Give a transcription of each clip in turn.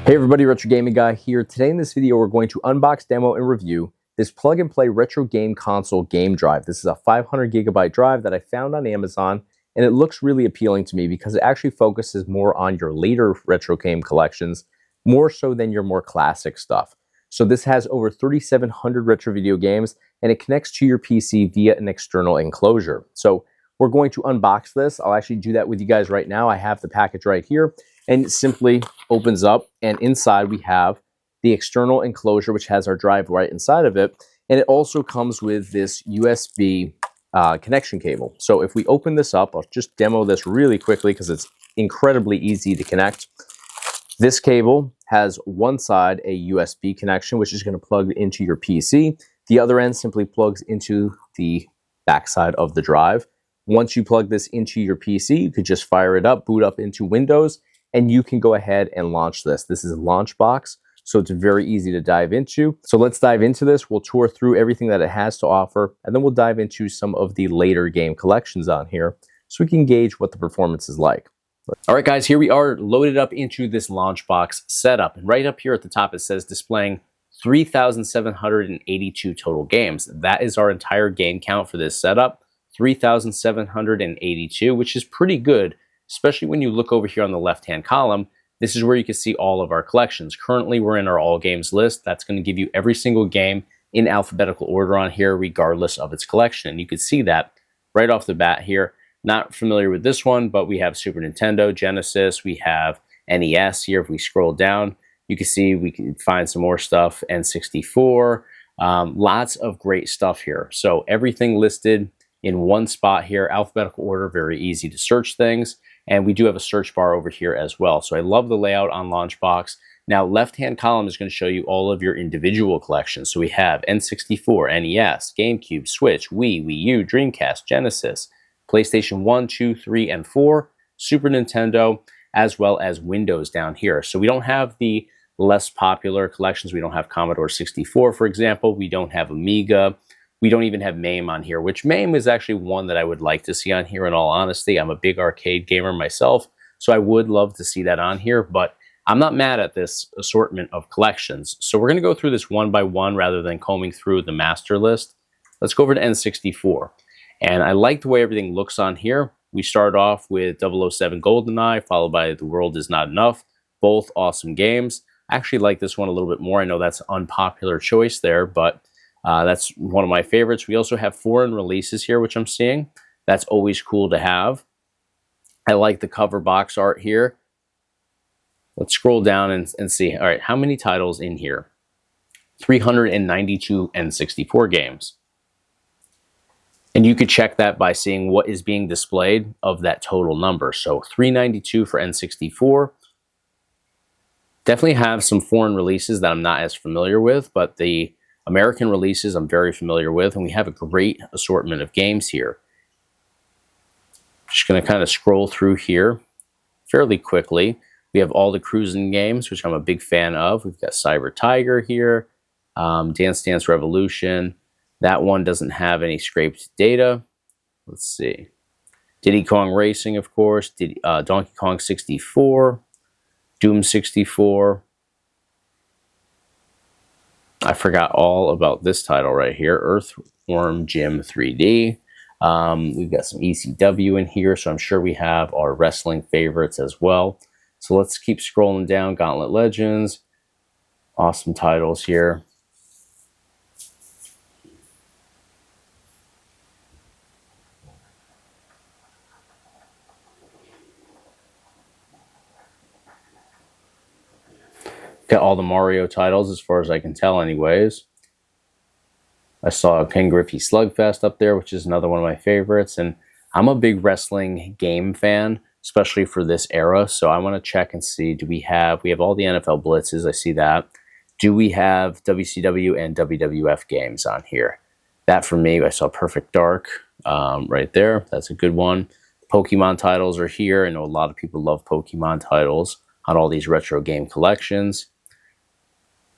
Hey everybody, Retro Gaming Guy here. Today in this video, we're going to unbox, demo, and review this plug-and-play retro game console game drive. This is a 500 gigabyte drive that I found on Amazon, and it looks really appealing to me because it actually focuses more on your later retro game collections, more so than your more classic stuff. So this has over 3,700 retro video games, and it connects to your PC via an external enclosure. So we're going to unbox this. I'll actually do that with you guys right now. I have the package right here. And it simply opens up, and inside we have the external enclosure, which has our drive right inside of it. And it also comes with this USB connection cable. So if we open this up, I'll just demo this really quickly because it's incredibly easy to connect. This cable has one side a USB connection, which is going to plug into your PC. The other end simply plugs into the backside of the drive. Once you plug this into your PC, you could just fire it up, boot up into Windows, and you can go ahead and launch this. This is a launch box, so it's very easy to dive into. So let's dive into this. We'll tour through everything that it has to offer, and then we'll dive into some of the later game collections on here so we can gauge what the performance is like. All right, guys, here we are loaded up into this launch box setup. And right up here at the top, it says displaying 3,782 total games. That is our entire game count for this setup, 3,782, which is pretty good. Especially when you look over here on the left-hand column, this is where you can see all of our collections. Currently, we're in our all games list. That's going to give you every single game in alphabetical order on here, regardless of its collection. And you can see that right off the bat here. Not familiar with this one, but we have Super Nintendo, Genesis, we have NES here. If we scroll down, you can see we can find some more stuff, N64, lots of great stuff here. So everything listed in one spot here, alphabetical order, very easy to search things. And we do have a search bar over here as well. So I love the layout on Launchbox. Now, left-hand column is going to show you all of your individual collections. So we have N64, NES, Gamecube, Switch, Wii, Wii U, Dreamcast, Genesis, PlayStation 1, 2, 3, and 4, Super Nintendo, as well as Windows down here. So we don't have the less popular collections. We don't have Commodore 64, for example. We don't have Amiga. We don't even have MAME on here, which MAME is actually one that I would like to see on here, in all honesty. I'm a big arcade gamer myself, so I would love to see that on here, but I'm not mad at this assortment of collections. So we're going to go through this one by one rather than combing through the master list. Let's go over to N64. And I like the way everything looks on here. We start off with 007 GoldenEye, followed by The World Is Not Enough. Both awesome games. I actually like this one a little bit more. I know that's an unpopular choice there, but that's one of my favorites. We also have foreign releases here, which I'm seeing. That's always cool to have. I like the cover box art here. Let's scroll down and see. All right, how many titles in here? 392 N64 games. And you could check that by seeing what is being displayed of that total number. So 392 for N64. Definitely have some foreign releases that I'm not as familiar with, but the American releases I'm very familiar with, and we have a great assortment of games here. Just going to kind of scroll through here fairly quickly. We have all the cruising games, which I'm a big fan of. We've got Cyber Tiger here, Dance Dance Revolution. That one doesn't have any scraped data. Let's see. Diddy Kong Racing, of course. Donkey Kong 64, Doom 64. I forgot all about this title right here, Earthworm Jim 3D. We've got some ECW in here, so I'm sure we have our wrestling favorites as well. So let's keep scrolling down. Gauntlet Legends. Awesome titles here. Got all the Mario titles as far as I can tell anyways. I saw Ken Griffey Slugfest up there, which is another one of my favorites. And I'm a big wrestling game fan, especially for this era. So I want to check and see, we have all the NFL Blitzes. I see that. Do we have WCW and WWF games on here? That for me, I saw Perfect Dark right there. That's a good one. Pokemon titles are here. I know a lot of people love Pokemon titles on all these retro game collections.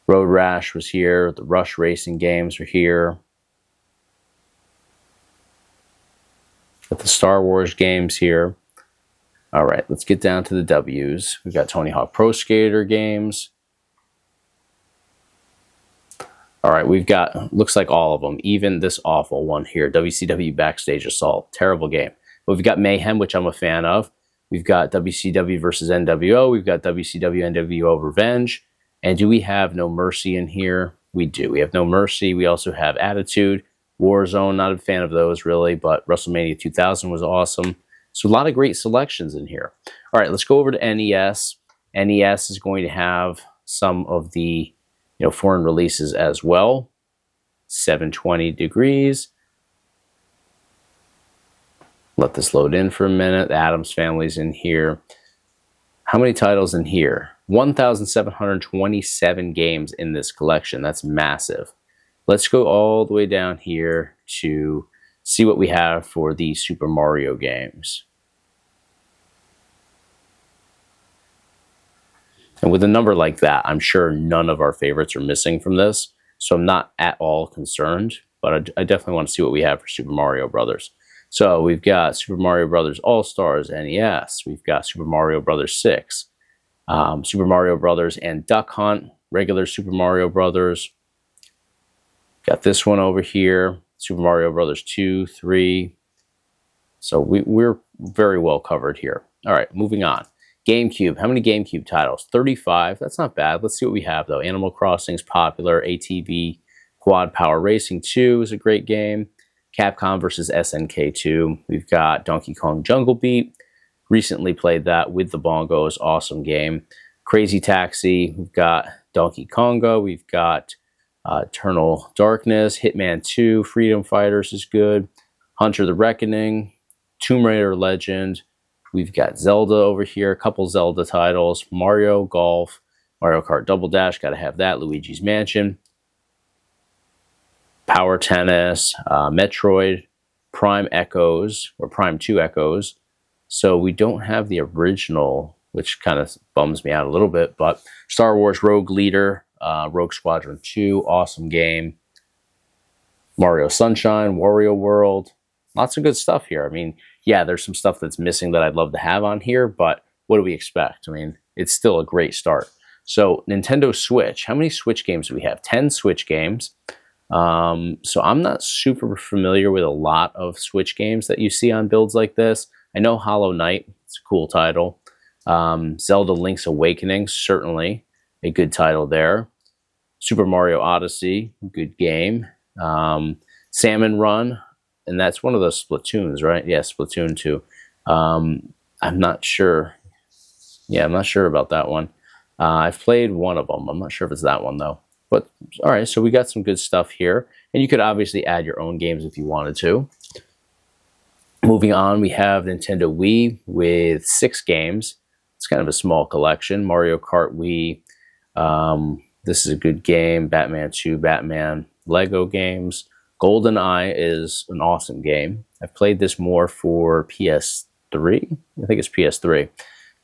Road Rash was here. The Rush Racing games are here. Got the Star Wars games here. All right, let's get down to the W's. We've got Tony Hawk Pro Skater games, All right, we've got, looks like all of them, even this awful one here, WCW Backstage Assault. Terrible game. But we've got Mayhem, which I'm a fan of. We've got WCW versus NWO. We've got WCW NWO Revenge. And do we have No Mercy in here? We do. We have No Mercy. We also have Attitude, Warzone. Not a fan of those, really, but WrestleMania 2000 was awesome. So a lot of great selections in here. All right, let's go over to NES. NES is going to have some of the foreign releases as well. 720 degrees. Let this load in for a minute. The Addams Family's in here. How many titles in here? 1,727 games in this collection. That's massive. Let's go all the way down here to see what we have for the Super Mario games. And with a number like that, I'm sure none of our favorites are missing from this. So I'm not at all concerned, but I definitely want to see what we have for Super Mario Brothers. So we've got Super Mario Brothers All-Stars NES. We've got Super Mario Brothers 6. Super Mario Brothers and Duck Hunt. Regular Super Mario Brothers. Got this one over here. Super Mario Brothers 2, 3. So we're very well covered here. All right, moving on. GameCube. How many GameCube titles? 35. That's not bad. Let's see what we have, though. Animal Crossing's popular. ATV Quad Power Racing 2 is a great game. Capcom versus SNK 2. We've got Donkey Kong Jungle Beat. Recently played that with the bongos. Awesome game. Crazy Taxi. We've got Donkey Konga. We've got Eternal Darkness. Hitman 2. Freedom Fighters is good. Hunter the Reckoning. Tomb Raider Legend. We've got Zelda over here, a couple Zelda titles, Mario Golf, Mario Kart Double Dash, got to have that, Luigi's Mansion, Power Tennis, Metroid, Prime Echoes, or Prime 2 Echoes. So we don't have the original, which kind of bums me out a little bit, but Star Wars Rogue Leader, Rogue Squadron 2, awesome game. Mario Sunshine, Wario World, lots of good stuff here. I mean, yeah, there's some stuff that's missing that I'd love to have on here, but what do we expect? I mean, it's still a great start. So Nintendo Switch, how many Switch games do we have? 10 Switch games. So I'm not super familiar with a lot of Switch games that you see on builds like this. I know Hollow Knight, it's a cool title. Zelda Link's Awakening, certainly a good title there. Super Mario Odyssey, good game. Salmon Run, and that's one of those Splatoons, right? Yeah, Splatoon 2. I'm not sure. Yeah, I'm not sure about that one. I've played one of them. I'm not sure if it's that one, though. But, all right, so we got some good stuff here. And you could obviously add your own games if you wanted to. Moving on, we have Nintendo Wii with 6 games. It's kind of a small collection. Mario Kart Wii. This is a good game. Batman 2, Batman, Lego games. GoldenEye is an awesome game. I've played this more for PS3. I think it's PS3.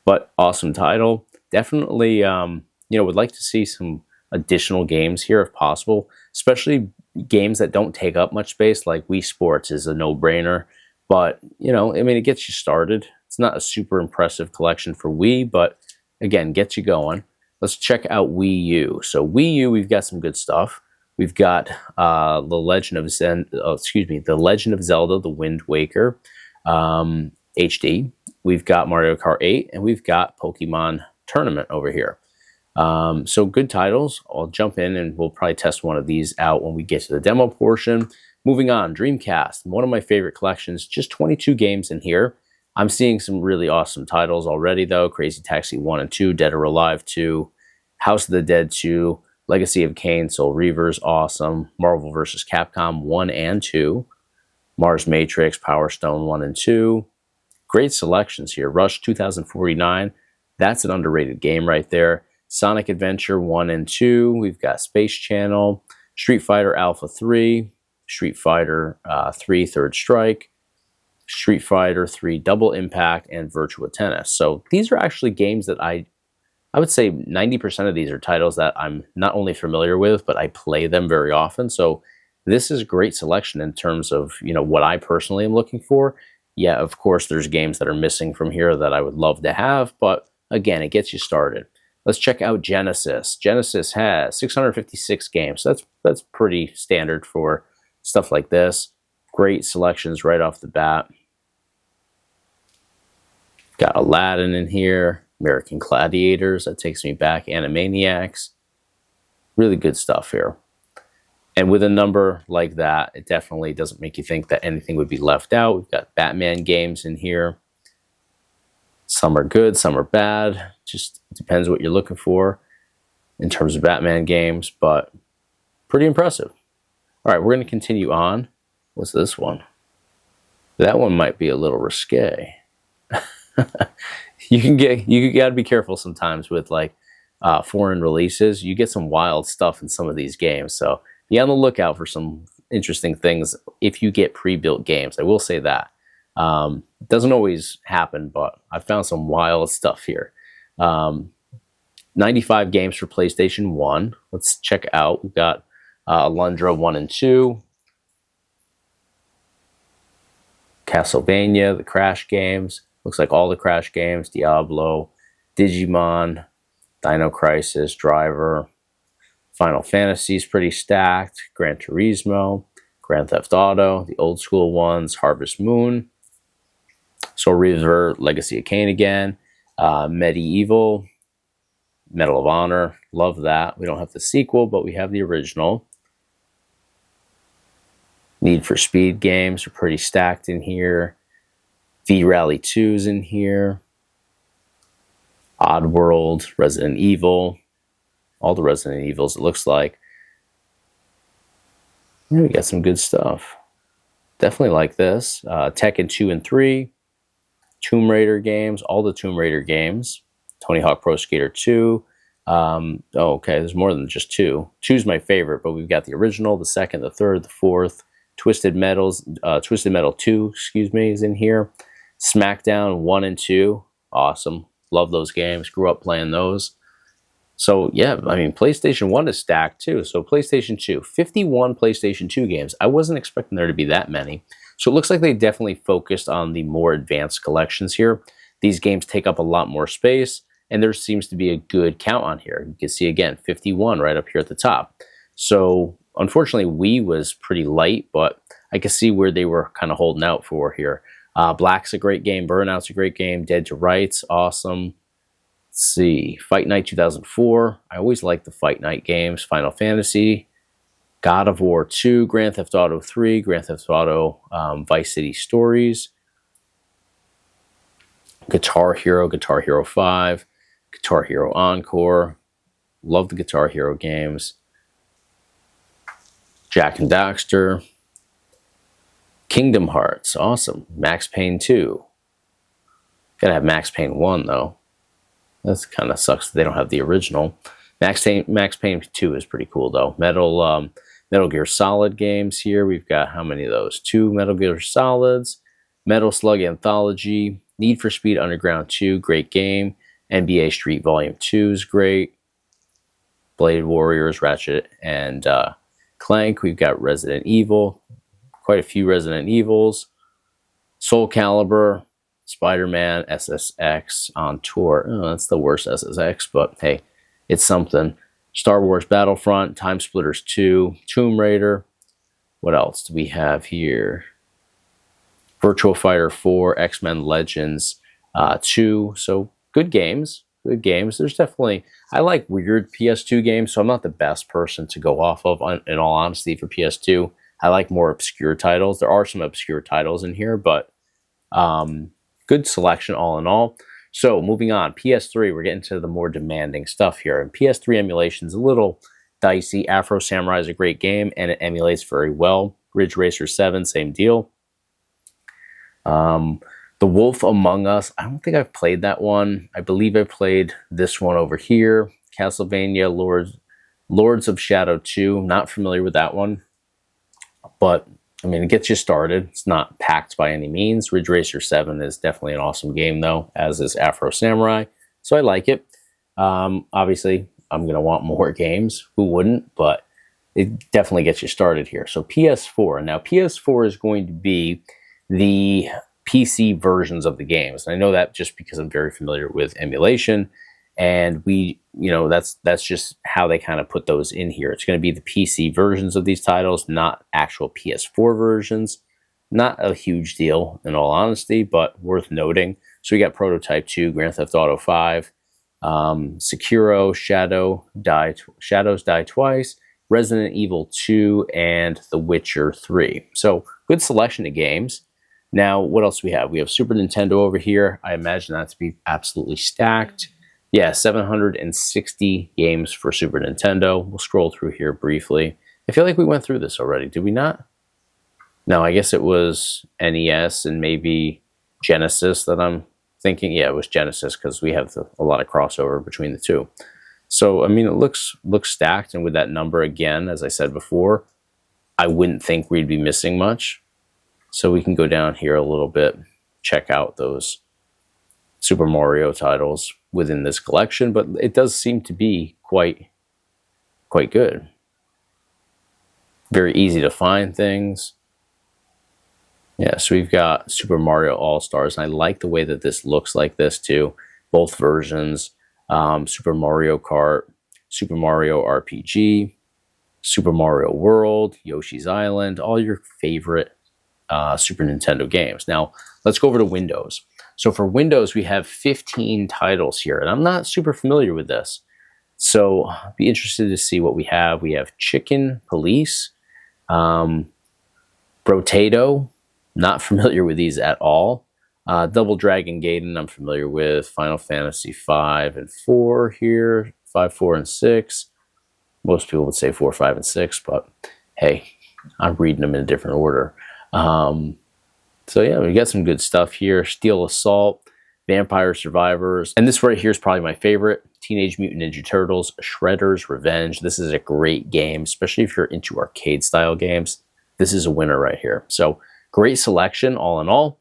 But awesome title. Definitely, would like to see some additional games here if possible, especially games that don't take up much space, like Wii Sports is a no-brainer. But, it gets you started. It's not a super impressive collection for Wii, but again, gets you going. Let's check out Wii U. So Wii U, we've got some good stuff. We've got The Legend of Zelda: The Wind Waker HD. We've got Mario Kart 8, and we've got Pokemon Tournament over here. So good titles. I'll jump in and we'll probably test one of these out when we get to the demo portion. Moving on, Dreamcast, one of my favorite collections, just 22 games in here. I'm seeing some really awesome titles already, though. Crazy Taxi 1 and 2, Dead or Alive 2, House of the Dead 2, Legacy of Kain, Soul Reavers, awesome. Marvel vs. Capcom 1 and 2, Mars Matrix, Power Stone 1 and 2. Great selections here. Rush 2049, that's an underrated game right there. Sonic Adventure 1 and 2. We've got Space Channel, Street Fighter Alpha 3, Street Fighter 3 Third Strike, Street Fighter 3 Double Impact, and Virtua Tennis. So these are actually games that I would say 90% of these are titles that I'm not only familiar with, but I play them very often. So this is a great selection in terms of, what I personally am looking for. Yeah, of course, there's games that are missing from here that I would love to have, but again, it gets you started. Let's check out Genesis. Genesis has 656 games. That's pretty standard for stuff like this. Great selections right off the bat. Got Aladdin in here, American Gladiators, that takes me back, Animaniacs. Really good stuff here. And with a number like that, it definitely doesn't make you think that anything would be left out. We've got Batman games in here. Some are good, some are bad. Just depends what you're looking for in terms of Batman games, but pretty impressive. All right, we're going to continue on. What's this one? That one might be a little risque. You got to be careful sometimes with like foreign releases. You get some wild stuff in some of these games, so be on the lookout for some interesting things if you get pre-built games. I will say that. It doesn't always happen, but I found some wild stuff here. 95 games for PlayStation 1. Let's check out. We've got Alundra 1 and 2. Castlevania, the Crash games. Looks like all the Crash games. Diablo, Digimon, Dino Crisis, Driver. Final Fantasy is pretty stacked. Gran Turismo, Grand Theft Auto, the old school ones, Harvest Moon, Soul Reaver, Legacy of Kain again, Medieval, Medal of Honor, love that. We don't have the sequel, but we have the original. Need for Speed games are pretty stacked in here. V-Rally 2's in here. Oddworld, Resident Evil, all the Resident Evils, it looks like. Yeah, we got some good stuff. Definitely like this. Tekken 2 and 3. Tomb Raider games, all the Tomb Raider games. Tony Hawk Pro Skater 2. Okay, there's more than just 2. 2's my favorite, but we've got the original, the second, the third, the fourth. Twisted Metal 2, excuse me, is in here. SmackDown 1 and 2. Awesome. Love those games. Grew up playing those. So, yeah, I mean, PlayStation 1 is stacked, too. So, PlayStation 2. 51 PlayStation 2 games. I wasn't expecting there to be that many. So, it looks like they definitely focused on the more advanced collections here. These games take up a lot more space, and there seems to be a good count on here. You can see, again, 51 right up here at the top. So, unfortunately, Wii was pretty light, but I can see where they were kind of holding out for here. Black's a great game. Burnout's a great game. Dead to Rights, awesome. Let's see. Fight Night 2004. I always like the Fight Night games. Final Fantasy. God of War 2. Grand Theft Auto 3. Grand Theft Auto Vice City Stories. Guitar Hero. Guitar Hero 5. Guitar Hero Encore. Love the Guitar Hero games. Jack and Daxter. Kingdom Hearts, awesome. Max Payne 2. Gotta have Max Payne 1, though. That kind of sucks that they don't have the original. Max Payne 2 is pretty cool, though. Metal Gear Solid games here. We've got how many of those? 2 Metal Gear Solids. Metal Slug Anthology. Need for Speed Underground 2, great game. NBA Street Volume 2 is great. Blade Warriors, Ratchet and Clank. We've got Resident Evil. Quite a few Resident Evils. Soul Calibur, Spider-Man, SSX on tour. Oh, that's the worst SSX, but hey, it's something. Star Wars Battlefront, Time Splitters 2, Tomb Raider. What else do we have here? Virtua Fighter 4, X-Men Legends 2. So good games. Good games. There's definitely, I like weird PS2 games, so I'm not the best person to go off of, in all honesty, for PS2. I like more obscure titles. There are some obscure titles in here, but good selection all in all. So moving on, PS3, we're getting to the more demanding stuff here. And PS3 emulation is a little dicey. Afro Samurai is a great game, and it emulates very well. Ridge Racer 7, same deal. The Wolf Among Us, I don't think I've played that one. I believe I played this one over here. Castlevania Lords of Shadow 2, not familiar with that one. But, I mean, it gets you started. It's not packed by any means. Ridge Racer 7 is definitely an awesome game, though, as is Afro Samurai. So I like it. Obviously, I'm going to want more games. Who wouldn't? But it definitely gets you started here. So PS4. Now, PS4 is going to be the PC versions of the games. And I know that just because I'm very familiar with emulation. And that's just how they kind of put those in here. It's going to be the PC versions of these titles, not actual PS4 versions. Not a huge deal, in all honesty, but worth noting. So we got Prototype 2, Grand Theft Auto 5, Sekiro, Shadows Die Twice, Resident Evil 2, and The Witcher 3. So good selection of games. Now, what else do we have? We have Super Nintendo over here. I imagine that to be absolutely stacked. Yeah, 760 games for Super Nintendo. We'll scroll through here briefly. I feel like we went through this already. Did we not? No, I guess it was NES and maybe Genesis that I'm thinking. Yeah, it was Genesis because we have a lot of crossover between the two. So, I mean, it looks stacked. And with that number, again, as I said before, I wouldn't think we'd be missing much. So we can go down here a little bit, check out those Super Mario titles within this collection. But it does seem to be quite good. Very easy to find things. Yeah, so we've got Super Mario All-Stars, and I like the way that this looks like this too. Both versions, Super Mario Kart, Super Mario RPG, Super Mario World, Yoshi's Island, all your favorite Super Nintendo games. Now, let's go over to Windows. So for Windows, we have 15 titles here, and I'm not super familiar with this. So I'd be interested to see what we have. We have Chicken Police, Brotato. Not familiar with these at all. Double Dragon Gaiden, I'm familiar with. Final Fantasy 5 and 4 here. 5, 4, and 6. Most people would say 4, 5, and 6, but hey, I'm reading them in a different order. So yeah, we got some good stuff here. Steel Assault, Vampire Survivors, and this right here is probably my favorite. Teenage Mutant Ninja Turtles, Shredder's Revenge. This is a great game, especially if you're into arcade-style games. This is a winner right here. So great selection, all in all.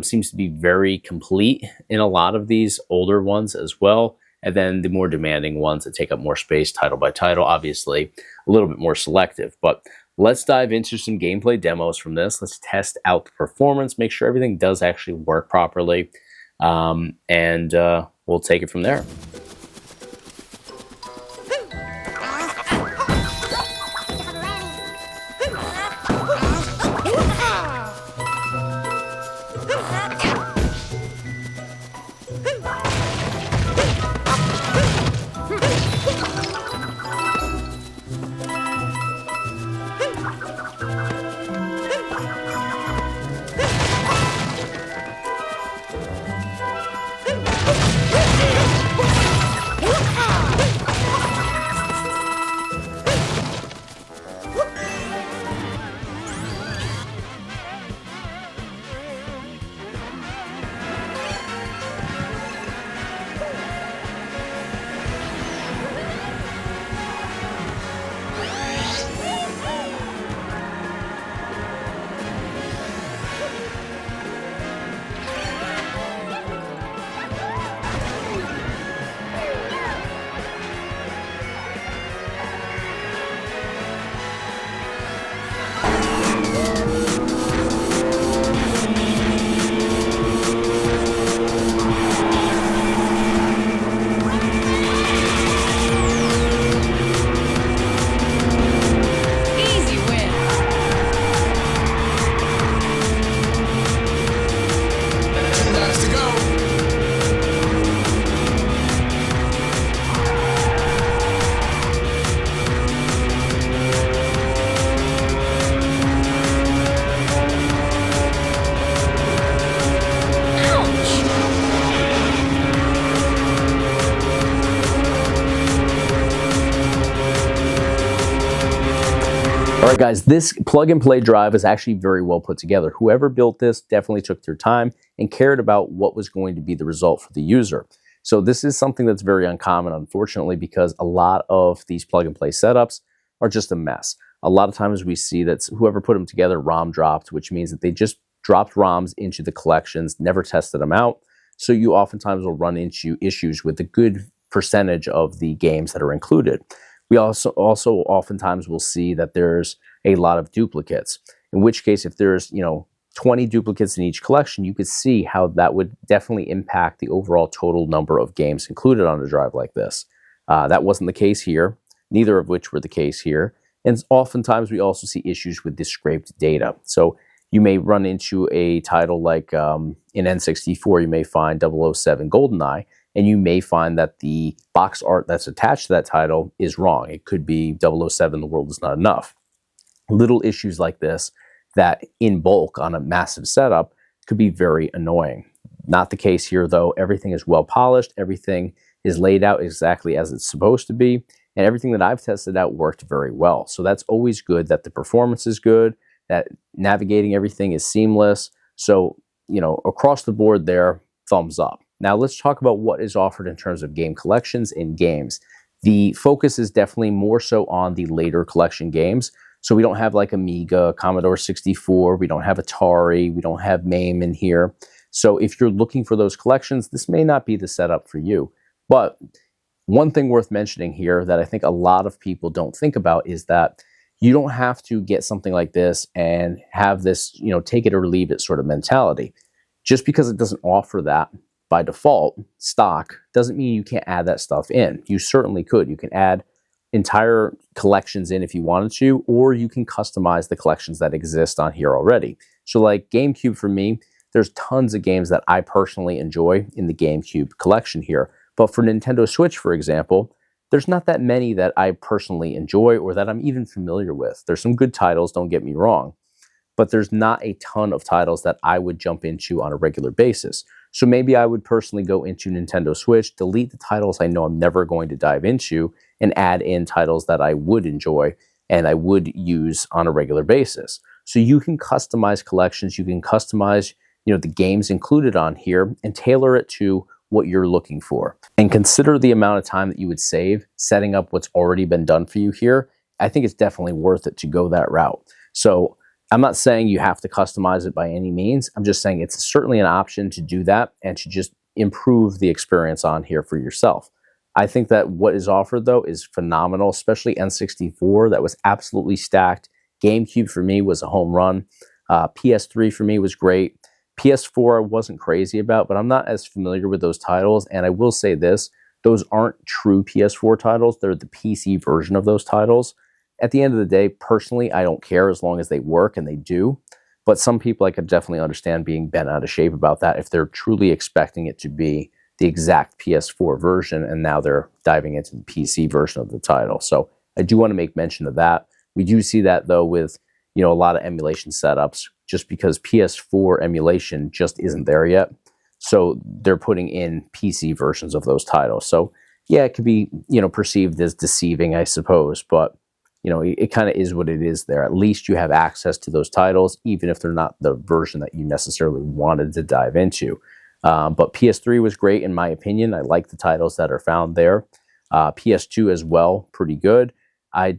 Seems to be very complete in a lot of these older ones as well. And then the more demanding ones that take up more space, title by title, obviously a little bit more selective. But let's dive into some gameplay demos from this. Let's test out the performance, make sure everything does actually work properly. And we'll take it from there. All right, guys, this plug-and-play drive is actually very well put together. Whoever built this definitely took their time and cared about what was going to be the result for the user. So this is something that's very uncommon, unfortunately, because a lot of these plug-and-play setups are just a mess. A lot of times we see that whoever put them together ROM dropped, which means that they just dropped ROMs into the collections, never tested them out. So you oftentimes will run into issues with a good percentage of the games that are included. We also oftentimes will see that there's a lot of duplicates, in which case if there's, 20 duplicates in each collection, you could see how that would definitely impact the overall total number of games included on a drive like this. That wasn't the case here, neither of which were the case here. And oftentimes we also see issues with the scraped data. So you may run into a title like in N64, you may find 007 GoldenEye, and you may find that the box art that's attached to that title is wrong. It could be 007, The World Is Not Enough. Little issues like this that in bulk on a massive setup could be very annoying. Not the case here though. Everything is well polished. Everything is laid out exactly as it's supposed to be. And everything that I've tested out worked very well. So that's always good, that the performance is good, that navigating everything is seamless. So, you know, across the board there, thumbs up. Now let's talk about what is offered in terms of game collections in games. The focus is definitely more so on the later collection games. So we don't have like Amiga, Commodore 64, we don't have Atari, we don't have MAME in here. So if you're looking for those collections, this may not be the setup for you. But one thing worth mentioning here that I think a lot of people don't think about is that you don't have to get something like this and have this, you know, take it or leave it sort of mentality. Just because it doesn't offer that by default stock doesn't mean you can't add that stuff in. You certainly could. You can add entire collections in if you wanted to, or you can customize the collections that exist on here already. So like GameCube for me, there's tons of games that I personally enjoy in the GameCube collection here. But for Nintendo Switch, for example, there's not that many that I personally enjoy or that I'm even familiar with. There's some good titles, don't get me wrong, but there's not a ton of titles that I would jump into on a regular basis. So maybe I would personally go into Nintendo Switch, delete the titles I know I'm never going to dive into, and add in titles that I would enjoy and I would use on a regular basis. So you can customize collections, you can customize, you know, the games included on here and tailor it to what you're looking for. And consider the amount of time that you would save setting up what's already been done for you here. I think it's definitely worth it to go that route. So I'm not saying you have to customize it by any means. I'm just saying it's certainly an option to do that and to just improve the experience on here for yourself. I think that what is offered though is phenomenal, especially N64. That was absolutely stacked. GameCube for me was a home run. PS3 for me was great. PS4 I wasn't crazy about, but I'm not as familiar with those titles. And I will say this, those aren't true PS4 titles. They're the PC version of those titles. At the end of the day, personally, I don't care as long as they work, and they do. But some people I could definitely understand being bent out of shape about that if they're truly expecting it to be the exact PS4 version, and now they're diving into the PC version of the title. So I do want to make mention of that. We do see that though with, you know, a lot of emulation setups, just because PS4 emulation just isn't there yet. So they're putting in PC versions of those titles. So yeah, it could be, you know, perceived as deceiving, I suppose, but you know, it kind of is what it is there. At least you have access to those titles, even if they're not the version that you necessarily wanted to dive into. But PS3 was great in my opinion. I like the titles that are found there. PS2 as well, pretty good. I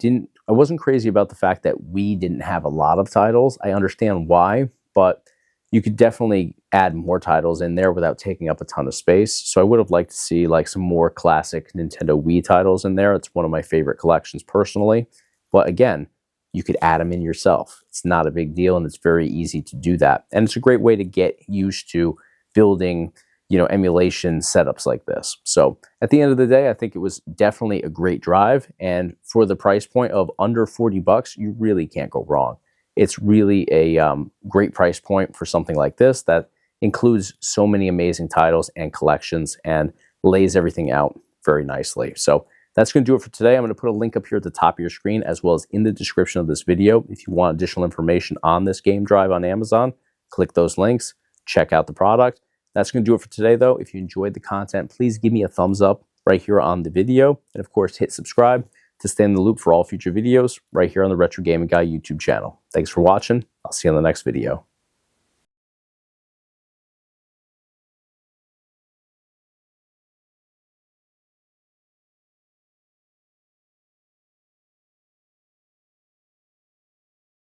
wasn't crazy about the fact that we didn't have a lot of titles. I understand why, but you could definitely add more titles in there without taking up a ton of space. So I would have liked to see like some more classic Nintendo Wii titles in there. It's one of my favorite collections personally. But again, you could add them in yourself. It's not a big deal, and it's very easy to do that. And it's a great way to get used to building, you know, emulation setups like this. So at the end of the day, I think it was definitely a great drive. And for the price point of under 40 bucks, you really can't go wrong. It's really a great price point for something like this that includes so many amazing titles and collections and lays everything out very nicely. So that's going to do it for today. I'm going to put a link up here at the top of your screen as well as in the description of this video. If you want additional information on this game drive on Amazon, click those links, check out the product. That's going to do it for today though. If you enjoyed the content, please give me a thumbs up right here on the video. And of course, hit subscribe to stay in the loop for all future videos right here on the Retro Gaming Guy YouTube channel. Thanks for watching. I'll see you on the next video.